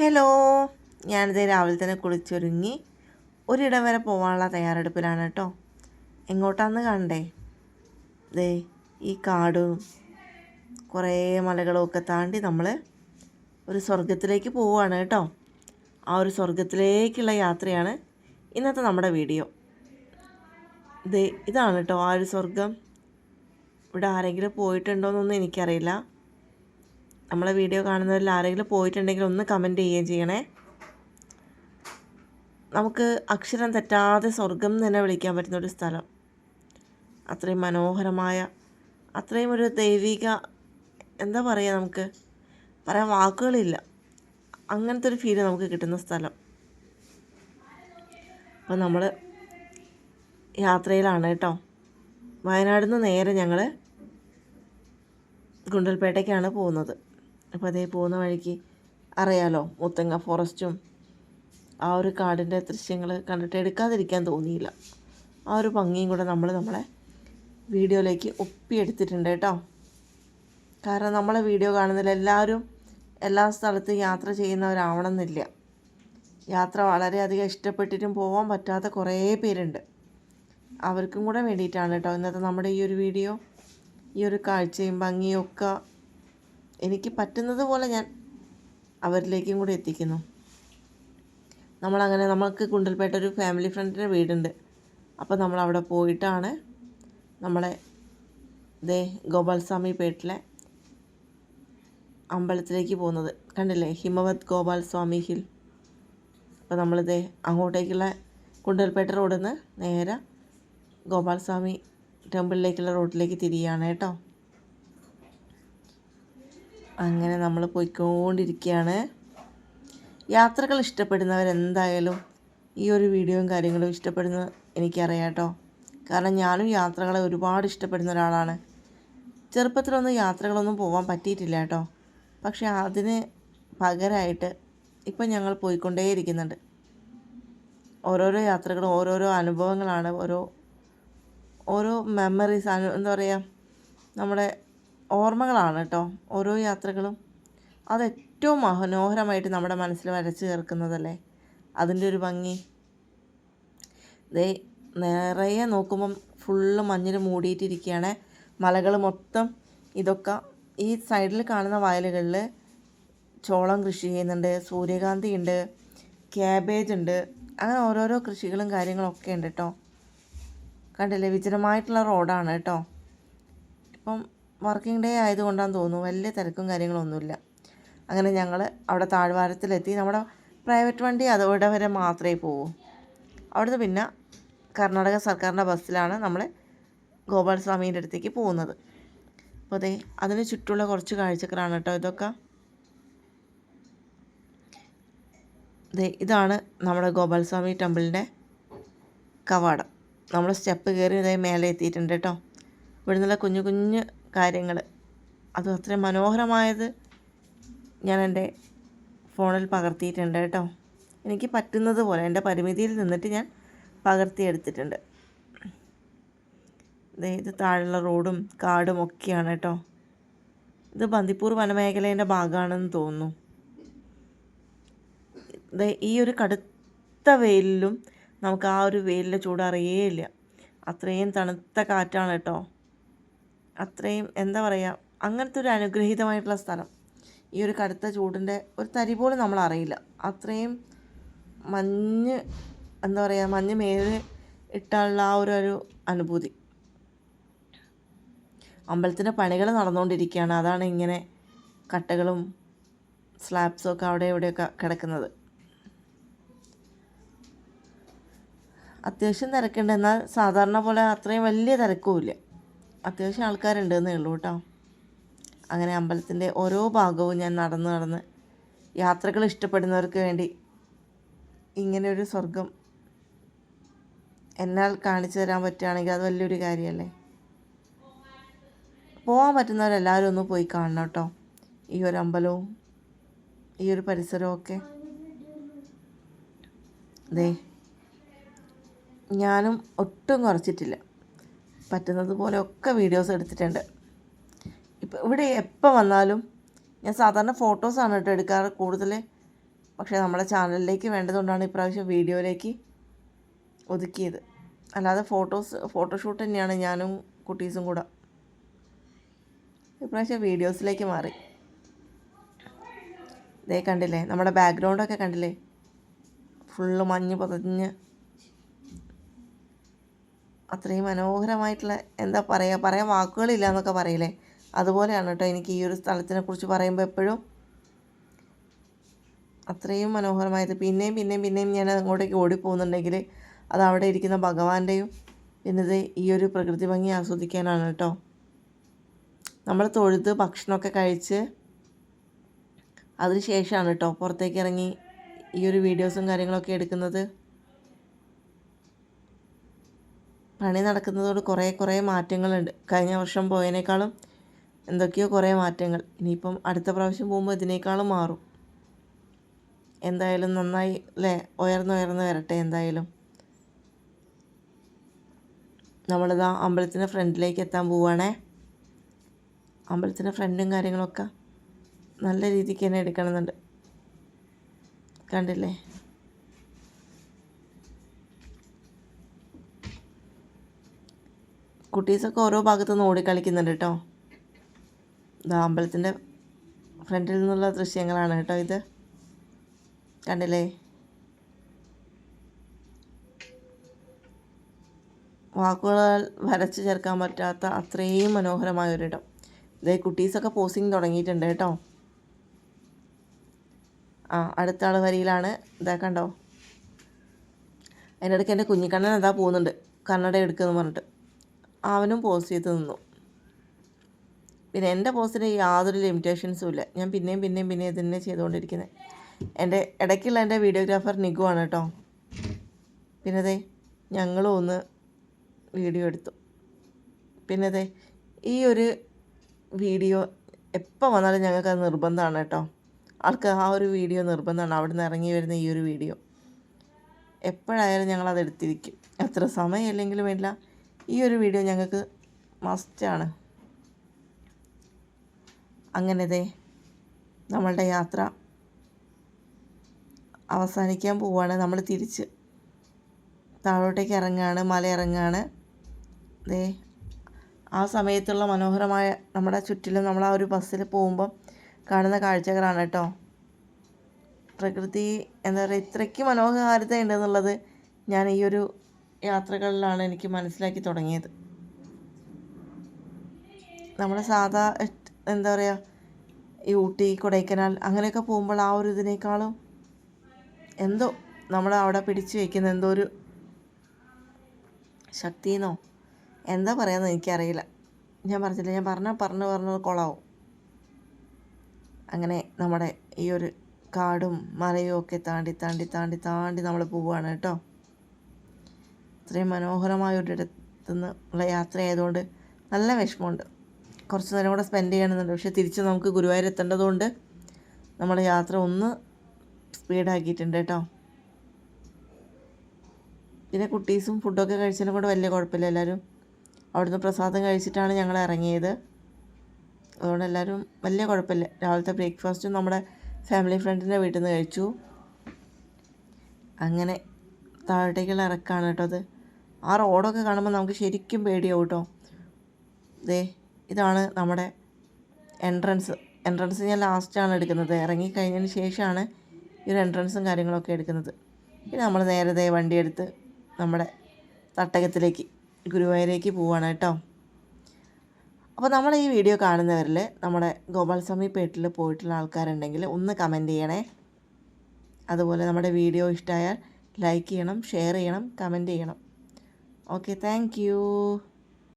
Hello, ഞാനിതേ രാവിലെ തന്നെ കുളിച്ചൊരുങ്ങി ഒരിടം വരെ പോകാനുള്ള തയ്യാറെടുപ്പിലാണ് കേട്ടോ. എങ്ങോട്ടാന്ന് കാണണ്ടേ? ദേ ഈ കാടും കുറേ മലകളും ഒക്കെ താണ്ടി നമ്മൾ ഒരു സ്വർഗത്തിലേക്ക് പോവുകയാണ് കേട്ടോ. ആ ഒരു സ്വർഗത്തിലേക്കുള്ള യാത്രയാണ് ഇന്നത്തെ നമ്മുടെ വീഡിയോ. ദേ ഇതാണ് കേട്ടോ ആ ഒരു സ്വർഗം. ഇവിടെ ആരെങ്കിലും പോയിട്ടുണ്ടോയെന്നൊന്നും എനിക്കറിയില്ല. നമ്മളെ വീഡിയോ കാണുന്നവരിൽ ആരെങ്കിലും പോയിട്ടുണ്ടെങ്കിൽ ഒന്ന് കമൻറ്റ് ചെയ്യുകയും ചെയ്യണേ. നമുക്ക് അക്ഷരം തെറ്റാതെ സ്വർഗം തന്നെ വിളിക്കാൻ പറ്റുന്നൊരു സ്ഥലം. അത്രയും മനോഹരമായ, അത്രയും ഒരു ദൈവിക, എന്താ പറയുക, നമുക്ക് പറയാൻ വാക്കുകളില്ല. അങ്ങനത്തെ ഒരു ഫീല് നമുക്ക് കിട്ടുന്ന സ്ഥലം. അപ്പോൾ നമ്മൾ യാത്രയിലാണ് കേട്ടോ. വയനാട് നിന്ന് നേരെ ഞങ്ങൾ ഗുണ്ടൽപേട്ടയ്ക്കാണ് പോകുന്നത്. അപ്പോൾ അതേ പോകുന്ന വഴിക്ക് അറിയാലോ, മുത്തങ്ങ ഫോറസ്റ്റും ആ ഒരു കാടിൻ്റെ ദൃശ്യങ്ങൾ കണ്ടിട്ട് എടുക്കാതിരിക്കാൻ തോന്നിയില്ല. ആ ഒരു ഭംഗിയും കൂടെ നമ്മളെ വീഡിയോയിലേക്ക് ഒപ്പിയെടുത്തിട്ടുണ്ട് കേട്ടോ. കാരണം നമ്മളെ വീഡിയോ കാണുന്നതിൽ എല്ലാവരും എല്ലാ സ്ഥലത്തും യാത്ര ചെയ്യുന്നവരാവണമെന്നില്ല. യാത്ര വളരെയധികം ഇഷ്ടപ്പെട്ടിട്ടും പോകാൻ പറ്റാത്ത കുറേ പേരുണ്ട്. അവർക്കും കൂടെ വേണ്ടിയിട്ടാണ് കേട്ടോ ഇന്നത്തെ നമ്മുടെ ഈ ഒരു വീഡിയോ. ഈ ഒരു കാഴ്ചയും ഭംഗിയും ഒക്കെ എനിക്ക് പറ്റുന്നത് പോലെ ഞാൻ അവരിലേക്കും കൂടെ എത്തിക്കുന്നു. നമ്മളങ്ങനെ നമുക്ക് ഗുണ്ടൽപേട്ട ഒരു ഫാമിലി ഫ്രണ്ടിൻ്റെ വീടുണ്ട്. അപ്പോൾ നമ്മളവിടെ പോയിട്ടാണ് നമ്മളെ ഗോപാൽസ്വാമി പേട്ടിലെ അമ്പലത്തിലേക്ക് പോകുന്നത്. കണ്ടില്ലേ, ഹിമവത് ഗോപാൽസ്വാമി ഹിൽ. അപ്പോൾ നമ്മളിതേ അങ്ങോട്ടേക്കുള്ള ഗുണ്ടൽപേട്ട റോഡിൽ നിന്ന് നേരെ ഗോപാൽസ്വാമി ടെമ്പിളിലേക്കുള്ള റോഡിലേക്ക് തിരിയാണ് കേട്ടോ. അങ്ങനെ നമ്മൾ പോയിക്കൊണ്ടിരിക്കുകയാണ്. യാത്രകൾ ഇഷ്ടപ്പെടുന്നവരെന്തായാലും ഈ ഒരു വീഡിയോയും കാര്യങ്ങളും ഇഷ്ടപ്പെടുന്ന എനിക്കറിയാം കേട്ടോ. കാരണം ഞാനും യാത്രകളെ ഒരുപാട് ഇഷ്ടപ്പെടുന്ന ഒരാളാണ്. ചെറുപ്പത്തിലൊന്നും യാത്രകളൊന്നും പോകാൻ പറ്റിയിട്ടില്ല കേട്ടോ. പക്ഷേ അതിന് പകരമായിട്ട് ഇപ്പം ഞങ്ങൾ പോയിക്കൊണ്ടേയിരിക്കുന്നുണ്ട്. ഓരോരോ യാത്രകളും ഓരോരോ അനുഭവങ്ങളാണ്, ഓരോ മെമ്മറീസ്, എന്താ പറയുക, നമ്മുടെ ഓർമ്മകളാണ് കേട്ടോ ഓരോ യാത്രകളും. അത് ഏറ്റവും മനോഹരമായിട്ട് നമ്മുടെ മനസ്സിൽ വരച്ച് ചേർക്കുന്നതല്ലേ അതിൻ്റെ ഒരു ഭംഗി. നിറയെ നോക്കുമ്പം ഫുള്ള് മഞ്ഞിൽ മൂടിയിട്ടിരിക്കുകയാണ് മലകൾ മൊത്തം. ഇതൊക്കെ ഈ സൈഡിൽ കാണുന്ന വയലുകളിൽ ചോളം കൃഷി ചെയ്യുന്നുണ്ട്, സൂര്യകാന്തി ഉണ്ട്, ക്യാബേജ് ഉണ്ട്, അങ്ങനെ ഓരോരോ കൃഷികളും കാര്യങ്ങളൊക്കെ ഉണ്ട് കേട്ടോ. കണ്ടില്ലേ, വിജനമായിട്ടുള്ള റോഡാണ് കേട്ടോ. ഇപ്പം വർക്കിംഗ് ഡേ ആയതുകൊണ്ടാണെന്ന് തോന്നുന്നു വലിയ തിരക്കും കാര്യങ്ങളൊന്നുമില്ല. അങ്ങനെ ഞങ്ങൾ അവിടെ താഴ്വാരത്തിലെത്തി. നമ്മുടെ പ്രൈവറ്റ് വണ്ടി അതോടെ വരെ മാത്രമേ പോകൂ. അവിടുന്ന് പിന്നെ കർണാടക സർക്കാരിൻ്റെ ബസ്സിലാണ് നമ്മൾ ഗോപാൽസ്വാമീൻ്റെ അടുത്തേക്ക് പോകുന്നത്. അപ്പോൾ അതിന് ചുറ്റുമുള്ള കുറച്ച് കാഴ്ചകളാണ് കേട്ടോ ഇതൊക്കെ. ഇതാണ് നമ്മുടെ ഗോപാൽസ്വാമി ടെമ്പിളിൻ്റെ കവാടം. നമ്മൾ സ്റ്റെപ്പ് കയറി മേലെ എത്തിയിട്ടുണ്ട് കേട്ടോ. ഇവിടെ നിന്നുള്ള കുഞ്ഞു കുഞ്ഞു കാര്യങ്ങൾ, അത് അത്രയും മനോഹരമായത് ഞാൻ എൻ്റെ ഫോണിൽ പകർത്തിയിട്ടുണ്ട് കേട്ടോ. എനിക്ക് പറ്റുന്നത് പോലെ എൻ്റെ പരിമിതിയിൽ നിന്നിട്ട് ഞാൻ പകർത്തിയെടുത്തിട്ടുണ്ട്. ഇത് താഴെയുള്ള റോഡും കാടും ഒക്കെയാണ് കേട്ടോ. ഇത് ബന്ദിപ്പൂർ വനമേഖലേൻ്റെ ഭാഗമാണെന്ന് തോന്നുന്നു. ഈ ഒരു കടുത്ത വെയിലിലും നമുക്ക് ആ ഒരു വെയിലിൻ്റെ ചൂട് അറിയേയില്ല. അത്രയും തണുത്ത കാറ്റാണ് കേട്ടോ. അത്രയും എന്താ പറയുക, അങ്ങനത്തെ ഒരു അനുഗ്രഹീതമായിട്ടുള്ള സ്ഥലം. ഈ ഒരു കടുത്ത ചൂടിൻ്റെ ഒരു തരി പോലും നമ്മൾ അറിയില്ല. അത്രയും മഞ്ഞ്, എന്താ പറയുക, മഞ്ഞ് മേലെ ഇട്ടുള്ള ആ ഒരു അനുഭൂതി. അമ്പലത്തിൻ്റെ പണികൾ നടന്നുകൊണ്ടിരിക്കുകയാണ്. അതാണ് ഇങ്ങനെ കട്ടകളും സ്ലാബ്സും ഒക്കെ അവിടെ ഇവിടെയൊക്കെ കിടക്കുന്നത്. അത്യാവശ്യം തിരക്കുണ്ട്, എന്നാൽ സാധാരണ പോലെ അത്രയും വലിയ തിരക്കുമില്ല. അത്യാവശ്യം ആൾക്കാരുണ്ട് എന്നേ ഉള്ളൂ കേട്ടോ. അങ്ങനെ അമ്പലത്തിൻ്റെ ഓരോ ഭാഗവും ഞാൻ നടന്ന് യാത്രകൾ ഇഷ്ടപ്പെടുന്നവർക്ക് വേണ്ടി ഇങ്ങനെ ഒരു സ്വർഗം എന്നാൽ കാണിച്ചു തരാൻ പറ്റുകയാണെങ്കിൽ അത് വലിയൊരു കാര്യമല്ലേ. പോകാൻ പറ്റുന്നവരെല്ലാവരും ഒന്ന് പോയി കാണണം കേട്ടോ. ഈ ഒരു അമ്പലവും ഈ ഒരു പരിസരവും ഒക്കെ. ഞാനും ഒട്ടും കുറച്ചിട്ടില്ല. പറ്റുന്നത് പോലെ ഒക്കെ വീഡിയോസ് എടുത്തിട്ടുണ്ട്. ഇപ്പോൾ ഇവിടെ എപ്പോൾ വന്നാലും ഞാൻ സാധാരണ ഫോട്ടോസാണ് കേട്ടോ എടുക്കാറ് കൂടുതൽ. പക്ഷേ നമ്മുടെ ചാനലിലേക്ക് വേണ്ടതുകൊണ്ടാണ് ഇപ്രാവശ്യം വീഡിയോയിലേക്ക് ഒതുക്കിയത്. അല്ലാതെ ഫോട്ടോഷൂട്ട് തന്നെയാണ് ഞാനും കുട്ടീസും കൂടെ. ഇപ്രാവശ്യം വീഡിയോസിലേക്ക് മാറി. ഇതേ കണ്ടില്ലേ, നമ്മുടെ ബാക്ക്ഗ്രൗണ്ടൊക്കെ കണ്ടില്ലേ, ഫുള്ള് മഞ്ഞ് പൊതഞ്ഞ് അത്രയും മനോഹരമായിട്ടുള്ള, എന്താ പറയാൻ വാക്കുകളില്ല എന്നൊക്കെ പറയില്ലേ, അതുപോലെയാണ് കേട്ടോ എനിക്ക് ഈ ഒരു സ്ഥലത്തിനെ കുറിച്ച് പറയുമ്പോൾ എപ്പോഴും അത്രയും മനോഹരമായത്. പിന്നെയും ഞാൻ അങ്ങോട്ടേക്ക് ഓടിപ്പോകുന്നുണ്ടെങ്കിൽ അത് അവിടെ ഇരിക്കുന്ന ഭഗവാന്റെയും പിന്നെ ഈ ഒരു പ്രകൃതി ഭംഗി ആസ്വദിക്കാനാണ് കേട്ടോ. നമ്മൾ തൊഴുത് ഭക്ഷണമൊക്കെ കഴിച്ച് അതിന് ശേഷമാണ് കേട്ടോ പുറത്തേക്ക് ഇറങ്ങി ഈ ഒരു വീഡിയോസും കാര്യങ്ങളൊക്കെ എടുക്കുന്നത്. പണി നടക്കുന്നതോട് കുറേ മാറ്റങ്ങളുണ്ട്. കഴിഞ്ഞ വർഷം പോയതിനേക്കാളും എന്തൊക്കെയോ കുറേ മാറ്റങ്ങൾ. ഇനിയിപ്പം അടുത്ത പ്രാവശ്യം പോകുമ്പോൾ ഇതിനേക്കാളും മാറും. എന്തായാലും നന്നായി അല്ലേ, ഉയർന്ന് വരട്ടെ. എന്തായാലും നമ്മളിതാ അമ്പലത്തിൻ്റെ ഫ്രണ്ടിലേക്ക് എത്താൻ പോവുകയാണേ. അമ്പലത്തിൻ്റെ ഫ്രണ്ടും കാര്യങ്ങളൊക്കെ നല്ല രീതിക്ക് തന്നെ എടുക്കണമെന്നുണ്ട്. കണ്ടില്ലേ, കുട്ടീസൊക്കെ ഓരോ ഭാഗത്തു നിന്ന് ഓടിക്കളിക്കുന്നുണ്ട് കേട്ടോ. ഇതാ അമ്പലത്തിൻ്റെ ഫ്രണ്ടിൽ നിന്നുള്ള ദൃശ്യങ്ങളാണ് കേട്ടോ ഇത്. കണ്ടില്ലേ, വാക്കുകളാൽ വരച്ച് ചേർക്കാൻ പറ്റാത്ത അത്രയും മനോഹരമായൊരിടം. ഇതേ കുട്ടീസൊക്കെ പോസിങ് തുടങ്ങിയിട്ടുണ്ട് കേട്ടോ. അടുത്ത ആൾ വരിയിലാണ്. ഇതാ കണ്ടോ, അതിൻ്റെ ഇടയ്ക്ക് എൻ്റെ കുഞ്ഞിക്കണ്ണൻ അതാ പോകുന്നുണ്ട് കണ്ണട എടുക്കുമെന്ന് പറഞ്ഞിട്ട്. അവനും പോസ് ചെയ്ത് നിന്നു. പിന്നെ എൻ്റെ പോസിന് യാതൊരു ലിമിറ്റേഷൻസും ഇല്ല. ഞാൻ പിന്നെയും ഇതന്നെ ചെയ്തുകൊണ്ടിരിക്കുന്നത്. എൻ്റെ ഇടയ്ക്കുള്ള എൻ്റെ വീഡിയോഗ്രാഫർ നിഗു ആണ് കേട്ടോ. പിന്നെ ഞങ്ങളും ഒന്ന് വീഡിയോ എടുത്തു. പിന്നെ ഈ ഒരു വീഡിയോ എപ്പോൾ വന്നാലും ഞങ്ങൾക്കത് നിർബന്ധമാണ് കേട്ടോ. ആൾക്ക് ആ ഒരു വീഡിയോ നിർബന്ധമാണ്. അവിടെ നിന്ന് ഇറങ്ങി വരുന്ന ഈ ഒരു വീഡിയോ എപ്പോഴായാലും ഞങ്ങളത് എടുത്തിരിക്കും. എത്ര സമയമില്ലെങ്കിലും വേണ്ടില്ല, ഈ ഒരു വീഡിയോ ഞങ്ങൾക്ക് മസ്റ്റാണ്. അങ്ങനെ നമ്മളുടെ യാത്ര അവസാനിക്കാൻ പോവുകയാണ്. നമ്മൾ തിരിച്ച് താഴോട്ടേക്ക് ഇറങ്ങുകയാണ്, മല ഇറങ്ങുകയാണ്. ആ സമയത്തുള്ള മനോഹരമായ നമ്മുടെ ചുറ്റിലും നമ്മൾ ആ ഒരു ബസ്സിൽ പോകുമ്പം കാണുന്ന കാഴ്ചകളാണ് കേട്ടോ. പ്രകൃതി എന്താ പറയുക, ഇത്രയ്ക്ക് മനോഹാരിത ഉണ്ടെന്നുള്ളത് ഞാൻ ഈ ഒരു യാത്രകളിലാണ് എനിക്ക് മനസ്സിലാക്കി തുടങ്ങിയത്. നമ്മൾ സാധാ എന്താ പറയുക, ഈ ഊട്ടി കൊടൈക്കനാൽ അങ്ങനെയൊക്കെ പോകുമ്പോൾ ആ ഒരു ഇതിനേക്കാളും എന്തോ നമ്മൾ അവിടെ പിടിച്ചു വയ്ക്കുന്ന എന്തോ ഒരു ശക്തിയെന്നോ എന്താ പറയാമെന്ന് എനിക്കറിയില്ല. ഞാൻ പറഞ്ഞില്ല, ഞാൻ പറഞ്ഞു കൊളാവും. അങ്ങനെ നമ്മുടെ ഈ ഒരു കാടും മലയും ഒക്കെ താണ്ടി നമ്മൾ പോവുകയാണ് കേട്ടോ. ഇത്രയും മനോഹരമായ ഒരിടത്തുനിന്ന് ഉള്ള യാത്ര ആയതുകൊണ്ട് നല്ല വിഷമമുണ്ട്. കുറച്ച് നേരം കൂടെ സ്പെൻഡ് ചെയ്യണമെന്നുണ്ട്. പക്ഷേ തിരിച്ച് നമുക്ക് ഗുരുവായൂർ എത്തേണ്ടതുകൊണ്ട് നമ്മൾ യാത്ര ഒന്ന് സ്പീഡാക്കിയിട്ടുണ്ട് കേട്ടോ. പിന്നെ കുട്ടീസും ഫുഡൊക്കെ കഴിച്ചതിനെ കൊണ്ട് വലിയ കുഴപ്പമില്ല. എല്ലാവരും അവിടുന്ന് പ്രസാദം കഴിച്ചിട്ടാണ് ഞങ്ങൾ ഇറങ്ങിയത്. അതുകൊണ്ട് എല്ലാവരും വലിയ കുഴപ്പമില്ല. രാവിലത്തെ ബ്രേക്ക്ഫാസ്റ്റും നമ്മുടെ ഫാമിലി ഫ്രണ്ടിൻ്റെ വീട്ടിൽ നിന്ന് കഴിച്ചു. അങ്ങനെ താഴോട്ടേക്കുള്ള ഇറക്കാണ് കേട്ടോ അത്. ആ റോഡൊക്കെ കാണുമ്പോൾ നമുക്ക് ശരിക്കും പേടിയാവും കേട്ടോ. ഇതാണ് നമ്മുടെ എൻട്രൻസ് ഞാൻ ലാസ്റ്റാണ് എടുക്കുന്നത്. ഇറങ്ങിക്കഴിഞ്ഞതിന് ശേഷമാണ് ഈ ഒരു എൻട്രൻസും കാര്യങ്ങളൊക്കെ എടുക്കുന്നത്. പിന്നെ നമ്മൾ നേരത്തെ വണ്ടിയെടുത്ത് നമ്മുടെ തട്ടകത്തിലേക്ക് ഗുരുവായൂരേക്ക് പോവുകയാണ് കേട്ടോ. അപ്പോൾ നമ്മൾ ഈ വീഡിയോ കാണുന്നവരിൽ നമ്മുടെ ഗോപാൽസ്വാമി പേട്ടിൽ പോയിട്ടുള്ള ആൾക്കാരുണ്ടെങ്കിൽ ഒന്ന് കമൻറ്റ് ചെയ്യണേ. അതുപോലെ നമ്മുടെ വീഡിയോ ഇഷ്ടമായാൽ ലൈക്ക് ചെയ്യണം, ഷെയർ ചെയ്യണം, കമൻറ്റ് ചെയ്യണം. Okay, thank you.